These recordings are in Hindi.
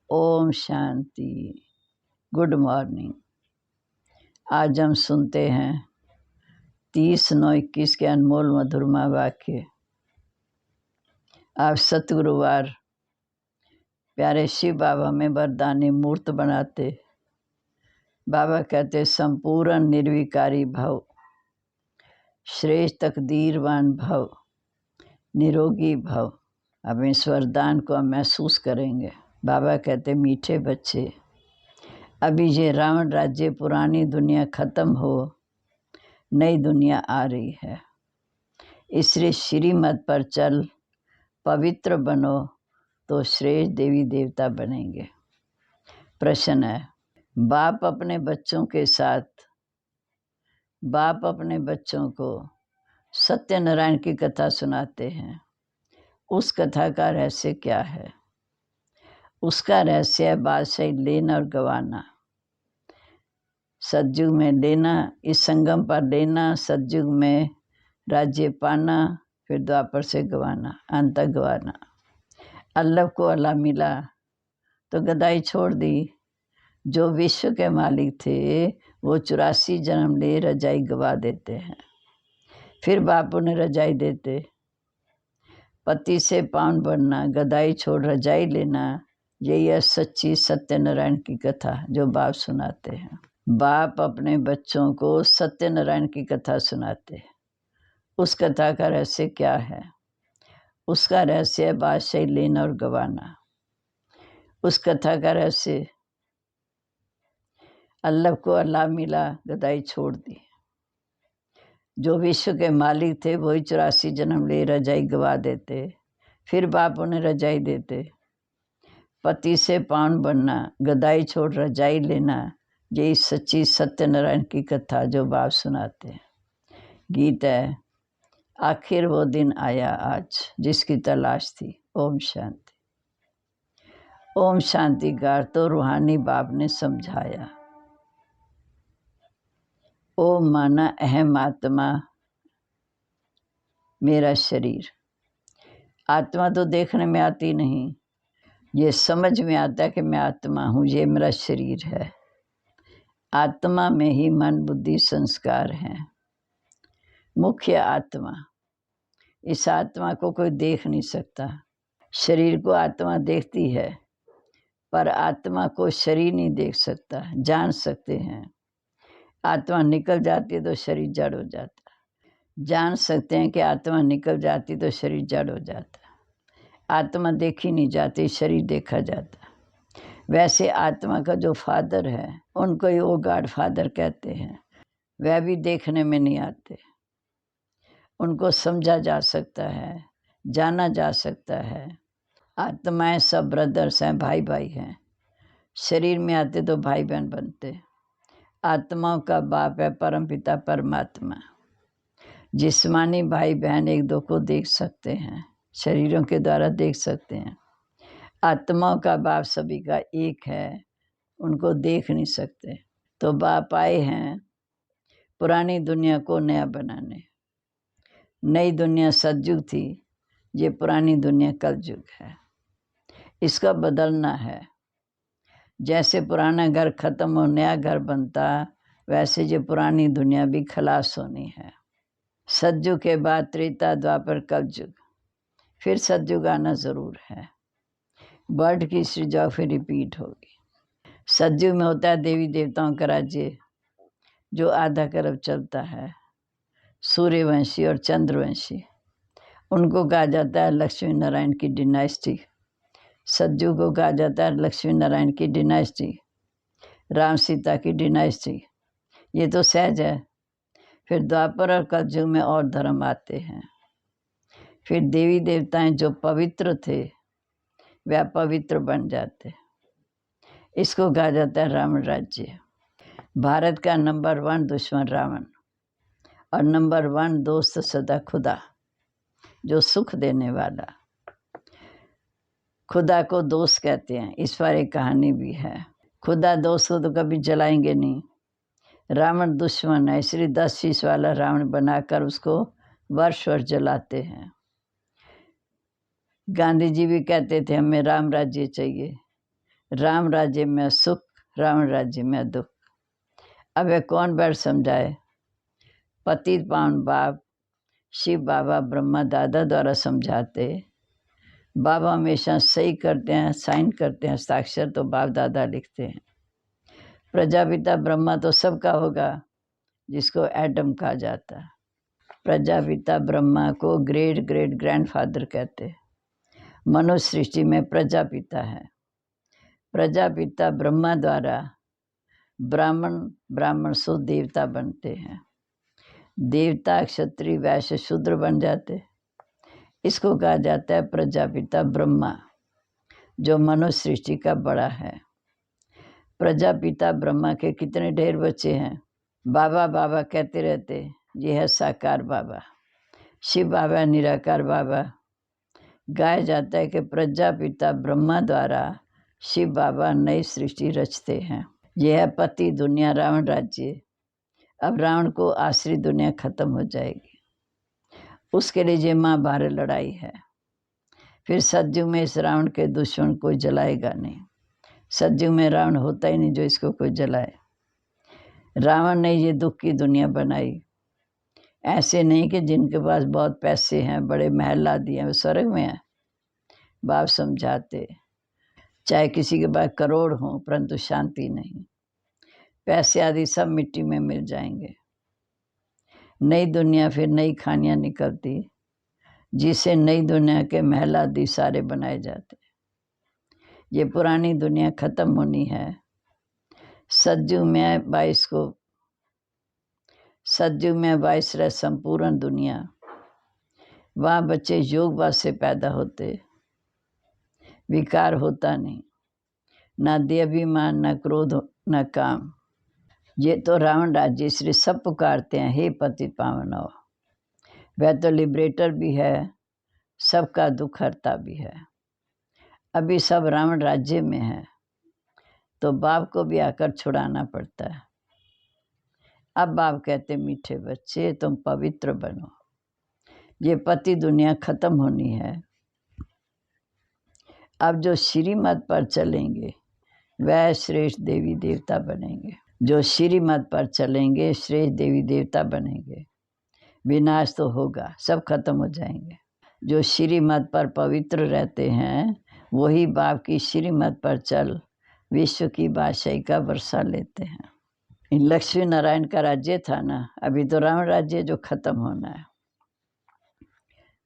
ओम शांति। Good morning. आज हम सुनते हैं 30/9/21 के अनमोल मधुरमा वाक्य। आप सतगुरुवार प्यारे शिव बाबा में वरदानी मूर्त बनाते। बाबा कहते संपूर्ण निर्विकारी भव, श्रेष्ठ तकदीरवान भव, निरोगी भव। अब इस वरदान को हम महसूस करेंगे। बाबा कहते मीठे बच्चे, अभी ये रावण राज्य पुरानी दुनिया ख़त्म हो, नई दुनिया आ रही है। इसलिए श्रीमत पर चल, पवित्र बनो तो श्रेष्ठ देवी देवता बनेंगे। प्रश्न है, बाप अपने बच्चों को सत्यनारायण की कथा सुनाते हैं। उस कथा का रहस्य क्या है? उसका रहस्य है बादशाही लेना और गंवाना। सतयुग में लेना, इस संगम पर लेना, सतयुग में राज्य पाना, फिर द्वापर से गंवाना, अंत गंवाना। अल्लाह को अल्लाह मिला तो गदाई छोड़ दी। जो विश्व के मालिक थे वो 84 जन्म ले रजाई गवा देते हैं, फिर बाप उन्हें रजाई देते। पति से पावन बनना, गदाई छोड़ रजाई लेना, यही है सच्ची सत्यनारायण की कथा जो बाप सुनाते हैं। बाप अपने बच्चों को सत्यनारायण की कथा सुनाते हैं। उस कथा का रहस्य क्या है? उसका रहस्य है बादशाही लेना और गंवाना। उस कथा का रहस्य, अल्लाह को अल्लाह मिला, गदाई छोड़ दी। जो विश्व के मालिक थे वही 84 जन्म ले रजाई गवा देते, फिर बाप उन्हें रजाई देते। पति से पावन बनना, गदाई छोड़ रजाई लेना, यही सच्ची सत्यनारायण की कथा जो बाप सुनाते हैं। गीत है, आखिर वो दिन आया आज जिसकी तलाश थी। ओम शांति। ओम शांति का अर्थ तो रूहानी बाप ने समझाया। ओम माना अहम आत्मा, मेरा शरीर। आत्मा तो देखने में आती नहीं, ये समझ में आता है कि मैं आत्मा हूँ, ये मेरा शरीर है। आत्मा में ही मन बुद्धि संस्कार हैं। मुख्य आत्मा, इस आत्मा को कोई देख नहीं सकता। शरीर को आत्मा देखती है, पर आत्मा को शरीर नहीं देख सकता। जान सकते हैं, आत्मा निकल जाती है तो शरीर जड़ हो जाता है। जान सकते हैं कि आत्मा निकल जाती तो शरीर जड़ हो जाता। आत्मा देखी नहीं जाती, शरीर देखा जाता। वैसे आत्मा का जो फादर है उनको ही वो गॉड फादर कहते हैं। वह भी देखने में नहीं आते, उनको समझा जा सकता है, जाना जा सकता है। आत्माएं सब ब्रदर्स हैं, भाई भाई हैं। शरीर में आते तो भाई बहन बनते। आत्माओं का बाप है परमपिता परमात्मा। जिस्मानी भाई बहन एक दो को देख सकते हैं, शरीरों के द्वारा देख सकते हैं। आत्माओं का बाप सभी का एक है, उनको देख नहीं सकते। तो बाप आए हैं पुरानी दुनिया को नया बनाने। नई दुनिया सतयुग थी, ये पुरानी दुनिया कलयुग है। इसका बदलना है। जैसे पुराना घर खत्म हो नया घर बनता, वैसे ये पुरानी दुनिया भी खलास होनी है। सतयुग के बाद त्रेता द्वापर कलयुग, फिर सतयुग आना ज़रूर है। वर्ड की सृजा फिर रिपीट होगी। सतयुग में होता है देवी देवताओं का राज्य जो आधा करब चलता है। सूर्यवंशी और चंद्रवंशी, उनको कहा जाता है लक्ष्मी नारायण की डिनाइस्टी। सतयुग को कहा जाता है लक्ष्मी नारायण की डिनाइस्टी, राम सीता की डिनाइस्टी। ये तो सहज है। फिर द्वापर और कलयुग में और धर्म आते हैं। फिर देवी देवताएं जो पवित्र थे वह पवित्र बन जाते। इसको कहा जाता है रावण राज्य। भारत का नंबर 1 दुश्मन रावण और नंबर 1 दोस्त सदा खुदा, जो सुख देने वाला। खुदा को दोस्त कहते हैं। इस पर एक कहानी भी है। खुदा दोस्त को तो कभी जलाएंगे नहीं। रावण दुश्मन है, इसलिए 10 शीश वाला रावण बनाकर उसको वर्ष वर्ष जलाते हैं। गांधी जी भी कहते थे हमें राम राज्य चाहिए। राम राज्य में सुख, रावण राज्य में दुख। अब यह कौन बैठ समझाए? पतित पावन बाप शिव बाबा ब्रह्मा दादा द्वारा समझाते। बाबा हमेशा सही करते हैं, साइन करते हैं, हस्ताक्षर तो बाप दादा लिखते हैं। प्रजापिता ब्रह्मा तो सबका होगा, जिसको एडम कहा जाता है। प्रजापिता ब्रह्मा को ग्रेट ग्रेट ग्रैंडफादर कहते। मनुष्य सृष्टि में प्रजापिता है। प्रजापिता ब्रह्मा द्वारा ब्राह्मण शुद्ध देवता बनते हैं। देवता क्षत्रिय वैश्य शूद्र बन जाते। इसको कहा जाता है प्रजापिता ब्रह्मा, जो मनुष्य सृष्टि का बड़ा है। प्रजापिता ब्रह्मा के कितने ढेर बच्चे हैं। बाबा बाबा कहते रहते, ये है साकार बाबा। शिव बाबा निराकार बाबा। गाया जाता है कि प्रजापिता ब्रह्मा द्वारा शिव बाबा नई सृष्टि रचते हैं। यह है पति दुनिया रावण राज्य। अब रावण को आश्रित दुनिया खत्म हो जाएगी। उसके लिए ये महाभारत लड़ाई है। फिर सतयुग में इस रावण के दुश्मन को जलाएगा नहीं। सतयुग में रावण होता ही नहीं जो इसको कोई जलाए। रावण ने ये दुख की दुनिया बनाई। ऐसे नहीं कि जिनके पास बहुत पैसे हैं, बड़े महल ला दिए हैं, वो स्वर्ग में है। बाप समझाते, चाहे किसी के पास करोड़ हो परंतु शांति नहीं। पैसे आदि सब मिट्टी में मिल जाएंगे। नई दुनिया फिर नई खानियाँ निकलती, जिसे नई दुनिया के महल आदि सारे बनाए जाते। ये पुरानी दुनिया खत्म होनी है। सतयुग में 22 रह संपूर्ण दुनिया। वहाँ बच्चे योगवाद से पैदा होते। विकार होता नहीं, ना देहाभिमान, ना क्रोध, ना काम। ये तो रावण राज्य, इसलिए सब पुकारते हैं, हे पति पावन हो। वह तो लिबरेटर भी है, सबका दुख हरता भी है। अभी सब रावण राज्य में है, तो बाप को भी आकर छुड़ाना पड़ता है। अब बाप कहते, मीठे बच्चे तुम पवित्र बनो। ये पति दुनिया खत्म होनी है। अब जो श्रीमत पर चलेंगे वह श्रेष्ठ देवी देवता बनेंगे। जो श्रीमत पर चलेंगे श्रेष्ठ देवी देवता बनेंगे। विनाश तो होगा, सब खत्म हो जाएंगे। जो श्रीमत पर पवित्र रहते हैं वही बाप की श्रीमत पर चल विश्व की बादशाही का वर्षा लेते हैं। इन लक्ष्मी नारायण का राज्य था ना, अभी तो राम राज्य जो खत्म होना है।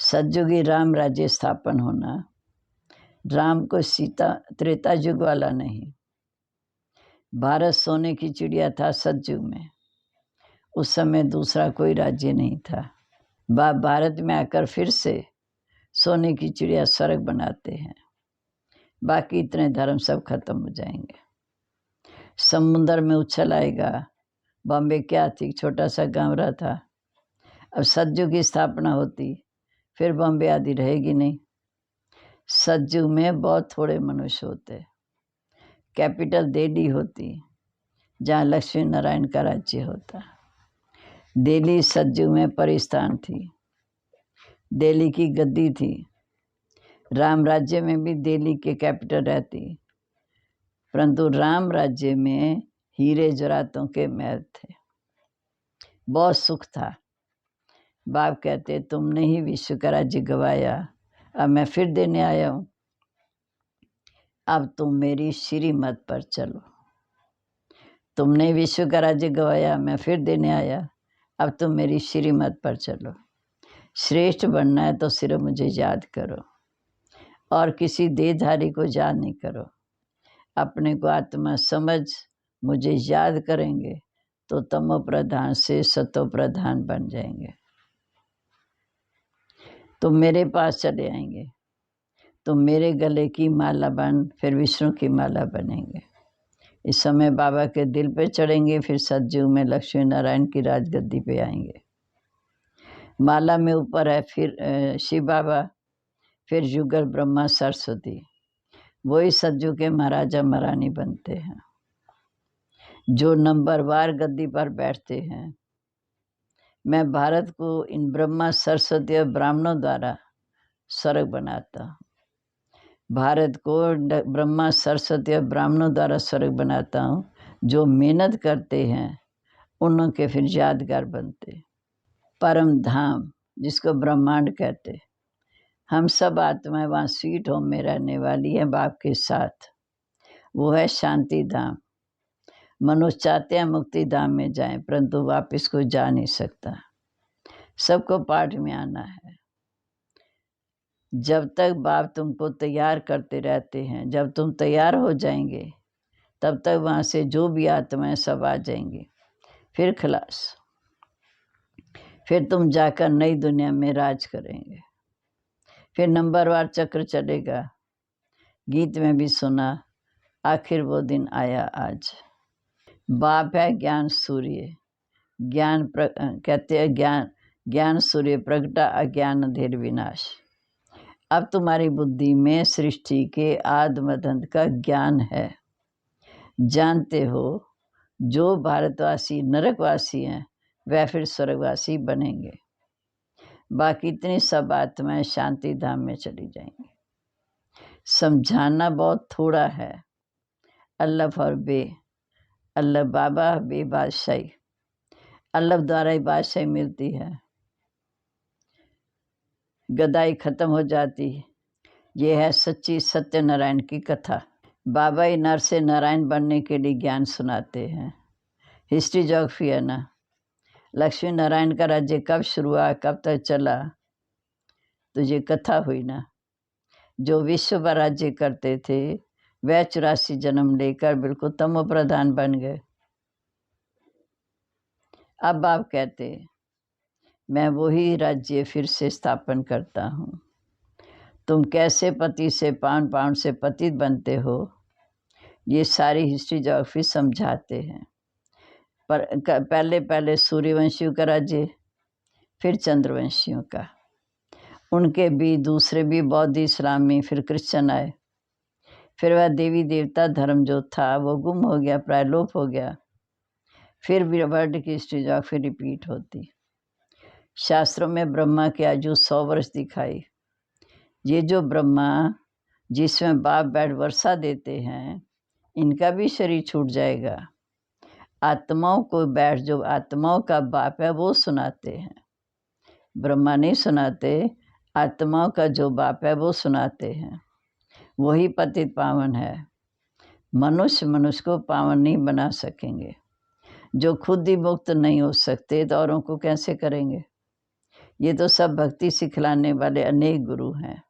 सतयुगी राम राज्य स्थापन होना। राम को सीता त्रेता युग वाला नहीं। भारत सोने की चिड़िया था सतयुग में। उस समय दूसरा कोई राज्य नहीं था। बाप भारत में आकर फिर से सोने की चिड़िया स्वर्ग बनाते हैं। बाकी इतने धर्म सब खत्म हो जाएंगे। समुद्र में उछल आएगा। बॉम्बे क्या थी, छोटा सा गाँव रहा था। अब सतयुग की स्थापना होती, फिर बॉम्बे आदि रहेगी नहीं। सतयुग में बहुत थोड़े मनुष्य होते। कैपिटल दिल्ली होती, जहाँ लक्ष्मी नारायण का राज्य होता। दिल्ली सतयुग में परिस्थान थी। दिल्ली की गद्दी थी। राम राज्य में भी दिल्ली के कैपिटल रहती, परंतु राम राज्य में हीरे जवाहरातों के महल थे। बहुत सुख था। बाप कहते, तुमने ही विश्व का राज्य गवाया, अब मैं फिर देने आया हूँ। अब तुम मेरी श्रीमत पर चलो। तुमने विश्व का राज्य गवाया, मैं फिर देने आया, अब तुम मेरी श्रीमत पर चलो। श्रेष्ठ बनना है तो सिर्फ मुझे याद करो और किसी देहधारी को याद नहीं करो। अपने को आत्मा समझ मुझे याद करेंगे तो तमो प्रधान से सतो प्रधान बन जाएंगे। तुम मेरे पास चले आएंगे, तुम मेरे गले की माला बन फिर विष्णु की माला बनेंगे। इस समय बाबा के दिल पे चढ़ेंगे, फिर सतयुग में लक्ष्मी नारायण की राजगद्दी पे आएंगे। माला में ऊपर है फिर शिव बाबा, फिर युगल ब्रह्मा सरस्वती। वही सतयुग के महाराजा महारानी बनते हैं, जो नंबरवार गद्दी पर बैठते हैं। मैं भारत को इन ब्रह्मा सरस्वती और ब्राह्मणों द्वारा स्वर्ग बनाता हूँ। भारत को ब्रह्मा सरस्वती और ब्राह्मणों द्वारा स्वर्ग बनाता हूँ। जो मेहनत करते हैं उन्हों के फिर यादगार बनते। परम धाम जिसको ब्रह्मांड कहते, हम सब आत्माएं वहाँ स्वीट होम में रहने वाली हैं बाप के साथ। वो है शांति धाम। मनुष्य चाहते हैं मुक्ति धाम में जाएं, परंतु वापस को जा नहीं सकता। सबको पाठ में आना है। जब तक बाप तुमको तैयार करते रहते हैं, जब तुम तैयार हो जाएंगे तब तक वहाँ से जो भी आत्माएं सब आ जाएंगी। फिर खलास, फिर तुम जाकर नई दुनिया में राज करेंगे। फिर नंबरवार चक्र चलेगा। गीत में भी सुना, आखिर वो दिन आया आज। बाप है ज्ञान सूर्य, कहते हैं ज्ञान सूर्य प्रगटा, अज्ञान अंधेर विनाश। अब तुम्हारी बुद्धि में सृष्टि के आदि मध्य का ज्ञान है। जानते हो जो भारतवासी नरकवासी हैं वह फिर स्वर्गवासी बनेंगे। बाकी इतनी सब आत्माएं शांति धाम में चली जाएंगी। समझाना बहुत थोड़ा है। अल्लाह और अल्लाह बाबा बे बादशाही, अल्लाह द्वारा ही बादशाही मिलती है। गदाई खत्म हो जाती है। ये है सच्ची सत्यनारायण की कथा। बाबा ही नर से नारायण बनने के लिए ज्ञान सुनाते हैं। हिस्ट्री ज्योग्राफी है ना। लक्ष्मी नारायण का राज्य कब शुरू हुआ, कब तक चला, तो ये कथा हुई ना। जो विश्व पर राज्य करते थे वह 84 जन्म लेकर बिल्कुल तमो प्रधान बन गए। अब आप कहते मैं वही राज्य फिर से स्थापन करता हूँ। तुम कैसे पति से पाउंड से पतित बनते हो, ये सारी हिस्ट्री ज्योग्राफी समझाते हैं। पर पहले सूर्यवंशियों का राज्य, फिर चंद्रवंशियों का, उनके भी दूसरे भी बौद्ध इस्लामी, फिर क्रिश्चियन आए। फिर वह देवी देवता धर्म जो था वो गुम हो गया, प्रायलोप हो गया। फिर वर्ल्ड की हिस्ट्री ज्योग्राफी रिपीट होती। शास्त्रों में ब्रह्मा की आयु 100 वर्ष दिखाई। ये जो ब्रह्मा जिसमें बाप बैठ वर्षा देते हैं, इनका भी शरीर छूट जाएगा। आत्माओं को बैठ जो आत्माओं का बाप है वो सुनाते हैं। ब्रह्मा नहीं सुनाते, आत्माओं का जो बाप है वो सुनाते हैं। वही पतित पावन है। मनुष्य को पावन नहीं बना सकेंगे। जो खुद ही मुक्त नहीं हो सकते तो औरों को कैसे करेंगे। ये तो सब भक्ति सिखलाने वाले अनेक गुरु हैं।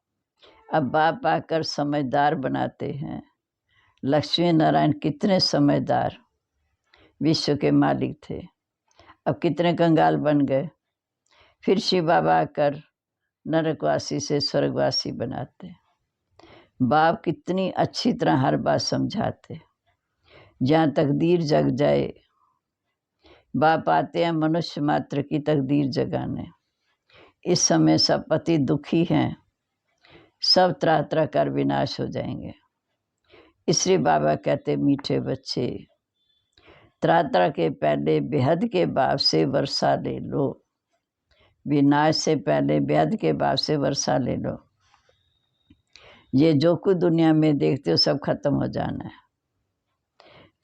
अब बाप आकर समझदार बनाते हैं। लक्ष्मी नारायण कितने समझदार विश्व के मालिक थे, अब कितने कंगाल बन गए। फिर शिव बाबा आकर नरकवासी से स्वर्गवासी बनाते। बाप कितनी अच्छी तरह हर बात समझाते। जहाँ तकदीर जग जाए, बाप आते हैं मनुष्य मात्र की तकदीर जगाने। इस समय सब पति दुखी हैं, सब तरह तरह कर विनाश हो जाएंगे। इसलिए बाबा कहते मीठे बच्चे, तरह तरह के पहले बेहद के बाप से वर्षा ले लो। विनाश से पहले बेहद के बाप से वर्षा ले लो। ये जो कुछ दुनिया में देखते हो सब खत्म हो जाना है।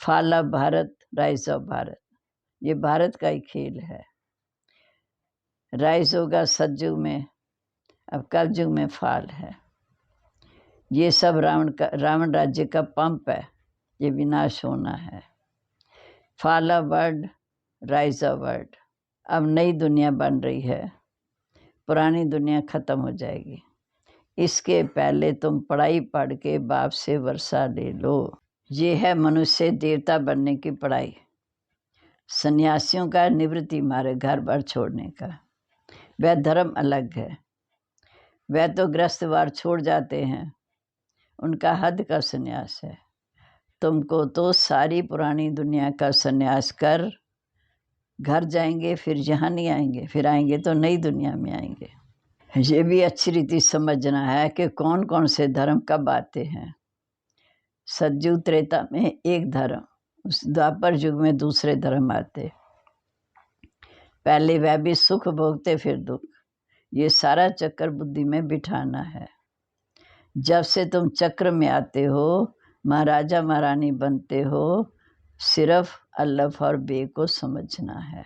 Fall of Bharat, rise of Bharat, ये भारत का ही खेल है। राइज होगा सतयुग में, अब कलयुग में फॉल है। ये सब रावण राज्य का पंप है, ये विनाश होना है। Fall of world, rise of world. अब नई दुनिया बन रही है, पुरानी दुनिया खत्म हो जाएगी। इसके पहले तुम पढ़ाई पढ़ के बाप से वर्षा ले लो। ये है मनुष्य देवता बनने की पढ़ाई। सन्यासियों का निवृत्ति मार्ग, घर बार छोड़ने का, वह धर्म अलग है। वह तो गृहस्थवार छोड़ जाते हैं, उनका हद का सन्यास है। तुमको तो सारी पुरानी दुनिया का सन्यास कर घर जाएंगे, फिर यहाँ नहीं आएंगे, फिर आएंगे तो नई दुनिया में आएंगे। ये भी अच्छी रीति समझना है कि कौन कौन से धर्म कब आते हैं। सतयुग त्रेता में एक धर्म, उस द्वापर युग में दूसरे धर्म आते। पहले वह भी सुख भोगते फिर दुख। ये सारा चक्कर बुद्धि में बिठाना है। जब से तुम चक्र में आते हो, महाराजा महारानी बनते हो, सिर्फ अल्लाह और बे को समझना है।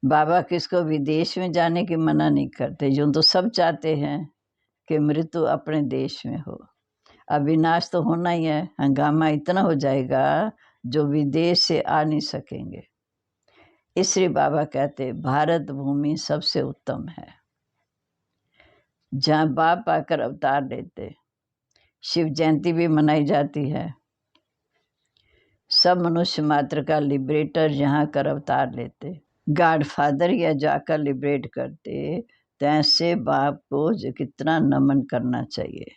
बाबा किसको विदेश में जाने की मना नहीं करते, जो तो सब चाहते हैं कि मृत्यु अपने देश में हो। अविनाश तो होना ही है, हंगामा इतना हो जाएगा जो विदेश से आ नहीं सकेंगे। इसलिए बाबा कहते भारत भूमि सबसे उत्तम है, जहाँ बाप आकर अवतार लेते। शिव जयंती भी मनाई जाती है। सब मनुष्य मात्र का लिबरेटर जहाँ कर अवतार लेते, गॉड फादर या जाकर लिबरेट करते, तो ऐसे बाप को जो कितना नमन करना चाहिए।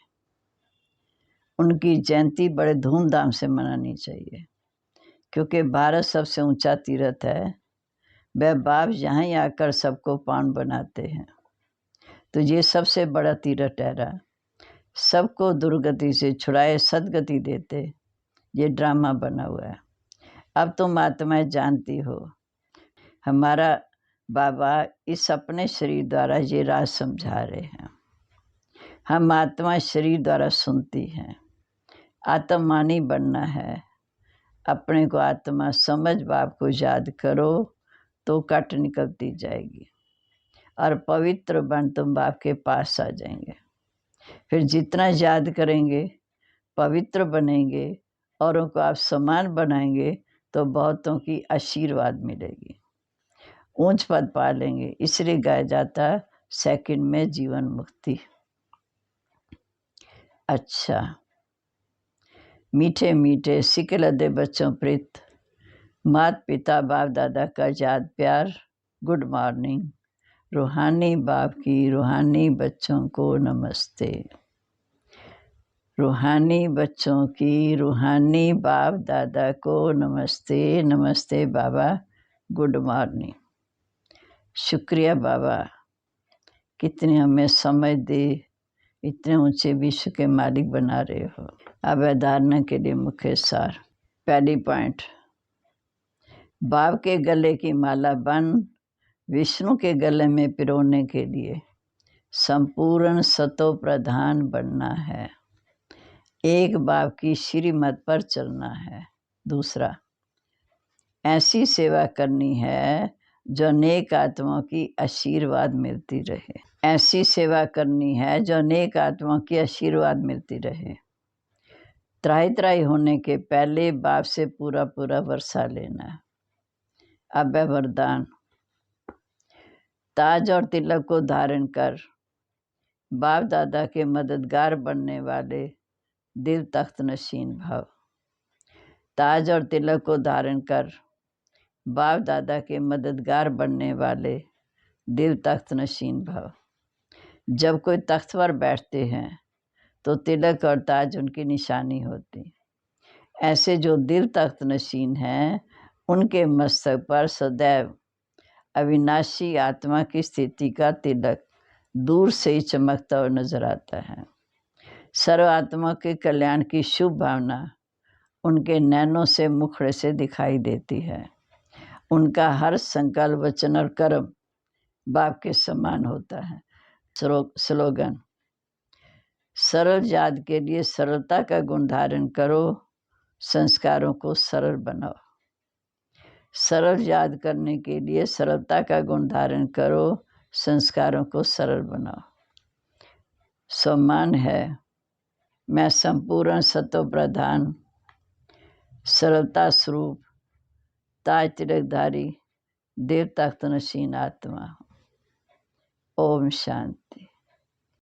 उनकी जयंती बड़े धूमधाम से मनानी चाहिए, क्योंकि भारत सबसे ऊंचा तीर्थ है। वह बाप यहाँ ही आकर सबको पावन बनाते हैं, तो ये सबसे बड़ा तीर्थ ठहरा। सबको दुर्गति से छुड़ाए सदगति देते, ये ड्रामा बना हुआ है। अब तुम आत्माएं जानती हो, हमारा बाबा इस अपने शरीर द्वारा ये राज समझा रहे हैं। हम आत्मा शरीर द्वारा सुनती हैं। आत्मानी बनना है, अपने को आत्मा समझ बाप को याद करो तो कट निकलती जाएगी, और पवित्र बन तुम बाप के पास आ जाएंगे। फिर जितना याद करेंगे, पवित्र बनेंगे, औरों को आप समान बनाएंगे, तो बहुतों की आशीर्वाद मिलेगी, ऊंच पद पा लेंगे। इसलिए गाया जाता सेकंड में जीवन मुक्ति। अच्छा, मीठे मीठे सिकल दे बच्चों प्रीत, माता पिता बाप दादा का याद प्यार, गुड मॉर्निंग। रूहानी बाप की रूहानी बच्चों को नमस्ते। रूहानी बच्चों की रूहानी बाप दादा को नमस्ते। नमस्ते बाबा, गुड मॉर्निंग। शुक्रिया बाबा, कितने हमें समझ दे, इतने ऊंचे विश्व के मालिक बना रहे हो। अब धारणा के लिए मुख्य सार। पहली पॉइंट, बाप के गले की माला बन विष्णु के गले में पिरोने के लिए संपूर्ण सतो प्रधान बनना है। एक बाप की श्रीमत पर चलना है। दूसरा, ऐसी सेवा करनी है जो नेक आत्माओं की आशीर्वाद मिलती रहे। ऐसी सेवा करनी है जो नेक आत्माओं की आशीर्वाद मिलती रहे। त्राही त्राही होने के पहले बाप से पूरा पूरा वर्षा लेना है। अब वरदान, ताज और तिलक को धारण कर बाप दादा के मददगार बनने वाले दिल तख्त नशीन भव। ताज और तिलक को धारण कर बाप दादा के मददगार बनने वाले दिल तख्त नशीन भव। जब कोई तख्त पर बैठते हैं तो तिलक और ताज उनकी निशानी होती। ऐसे जो दिल तख्त नशीन हैं, उनके मस्तक पर सदैव अविनाशी आत्मा की स्थिति का तिलक दूर से ही चमकता हुआ नजर आता है। सर्व आत्मा के कल्याण की शुभ भावना उनके नैनों से मुखड़े से दिखाई देती है। उनका हर संकल्प वचन और कर्म बाप के समान होता है। स्लोगन, सरल याद के लिए सरलता का गुण धारण करो, संस्कारों को सरल बनाओ। सरल याद करने के लिए सरलता का गुण धारण करो, संस्कारों को सरल बनाओ। सम्मान है, मैं संपूर्ण सतो प्रधान सरलता स्वरूप ताज तिलकधारी देव तख्त नशीन आत्मा हूँ। ओम शांति।